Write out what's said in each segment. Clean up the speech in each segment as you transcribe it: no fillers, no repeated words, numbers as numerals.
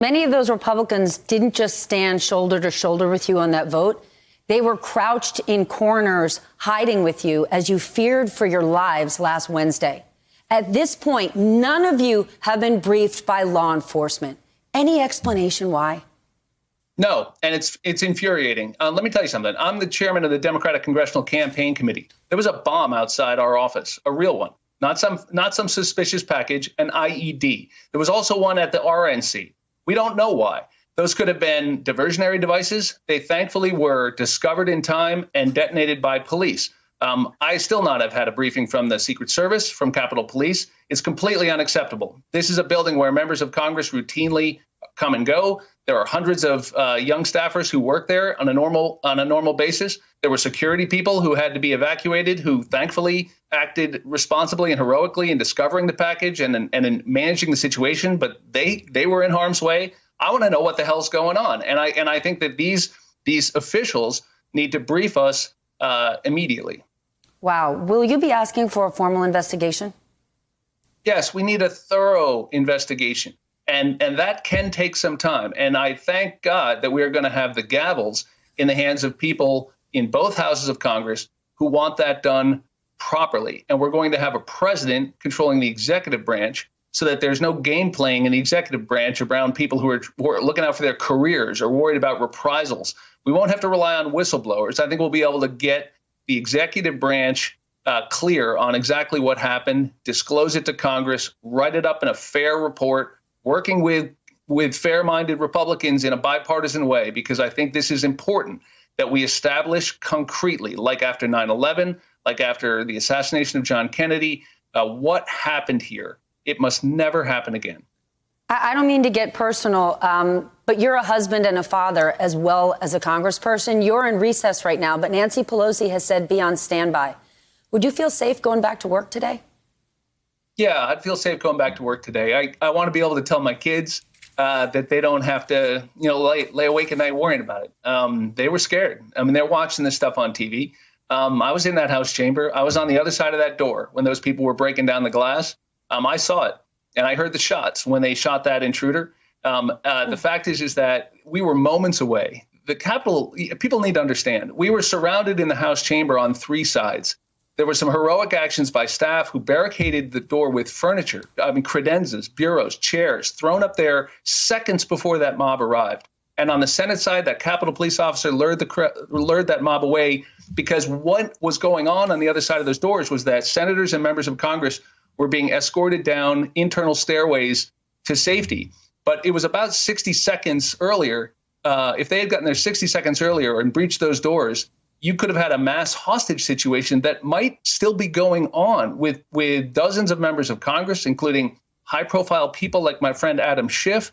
Many of those Republicans didn't just stand shoulder to shoulder with you on that vote. They were crouched in corners, hiding with you as you feared for your lives last Wednesday. At this point, none of you have been briefed by law enforcement. Any explanation why? No, and it's infuriating. Let me tell you something. I'm the chairman of the Democratic Congressional Campaign Committee. There was a bomb outside our office, a real one, not some suspicious package, an IED. There was also one at the RNC. We don't know why. Those could have been diversionary devices. They thankfully were discovered in time and detonated by police. I still not have had a briefing from the Secret Service, from Capitol Police. It's completely unacceptable. This is a building where members of Congress routinely come and go. There are hundreds of young staffers who work there on a normal basis. There were security people who had to be evacuated, who thankfully acted responsibly and heroically in discovering the package and in managing the situation. But they were in harm's way. I want to know what the hell's going on, and I think that these officials need to brief us immediately. Wow. Will you be asking for a formal investigation? Yes, we need a thorough investigation. And that can take some time. And I thank God that we are going to have the gavels in the hands of people in both houses of Congress who want that done properly. And we're going to have a president controlling the executive branch so that there's no game playing in the executive branch around people who are looking out for their careers or worried about reprisals. We won't have to rely on whistleblowers. I think we'll be able to get the executive branch clear on exactly what happened, disclose it to Congress, write it up in a fair report, working with fair-minded Republicans in a bipartisan way, because I think this is important that we establish concretely, like after 9/11, like after the assassination of John Kennedy, what happened here. It must never happen again. I don't mean to get personal, but you're a husband and a father as well as a congressperson. You're in recess right now, but Nancy Pelosi has said be on standby. Would you feel safe going back to work today? Yeah, I'd feel safe going back to work today. I want to be able to tell my kids that they don't have to, lay awake at night worrying about it. They were scared. I mean, they're watching this stuff on TV. I was in that House chamber. I was on the other side of that door when those people were breaking down the glass. I saw it, and I heard the shots when they shot that intruder. The fact is that we were moments away. The Capitol, people need to understand, we were surrounded in the House chamber on three sides. There were some heroic actions by staff who barricaded the door with furniture, credenzas, bureaus, chairs, thrown up there seconds before that mob arrived. And on the Senate side, that Capitol Police officer lured that mob away, because what was going on the other side of those doors was that senators and members of Congress were being escorted down internal stairways to safety. But it was about 60 seconds earlier. If they had gotten there 60 seconds earlier and breached those doors, you could have had a mass hostage situation that might still be going on with dozens of members of Congress, including high-profile people like my friend Adam Schiff,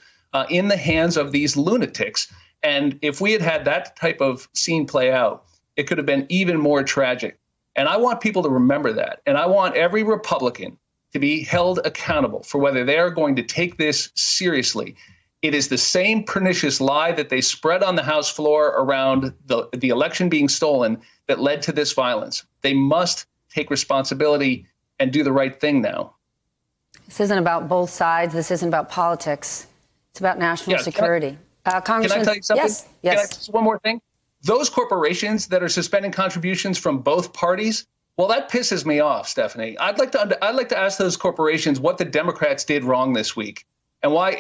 in the hands of these lunatics. And if we had had that type of scene play out, it could have been even more tragic. And I want people to remember that. And I want every Republican to be held accountable for whether they are going to take this seriously. It is the same pernicious lie that they spread on the House floor around the election being stolen that led to this violence. They must take responsibility and do the right thing now. This isn't about both sides. This isn't about politics. It's about national security. Congressman, can I tell you something? Yes. Just one more thing. Those corporations that are suspending contributions from both parties, well, that pisses me off, Stephanie. I'd like to ask those corporations what the Democrats did wrong this week. And why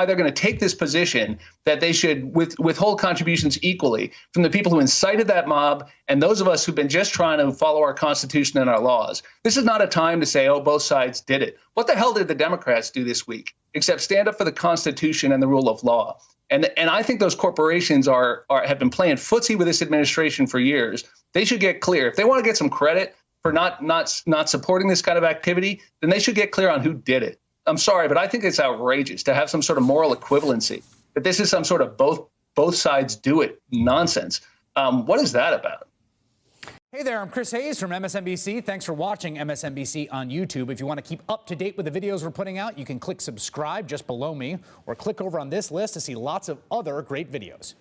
they're going to take this position that they should withhold contributions equally from the people who incited that mob and those of us who've been just trying to follow our Constitution and our laws. This is not a time to say, oh, both sides did it. What the hell did the Democrats do this week except stand up for the Constitution and the rule of law? And I think those corporations have been playing footsie with this administration for years. They should get clear. If they want to get some credit for not supporting this kind of activity, then they should get clear on who did it. I'm sorry, but I think it's outrageous to have some sort of moral equivalency, that this is some sort of both sides do it nonsense. What is that about? Hey there, I'm Chris Hayes from MSNBC. Thanks for watching MSNBC on YouTube. If you want to keep up to date with the videos we're putting out, you can click subscribe just below me or click over on this list to see lots of other great videos.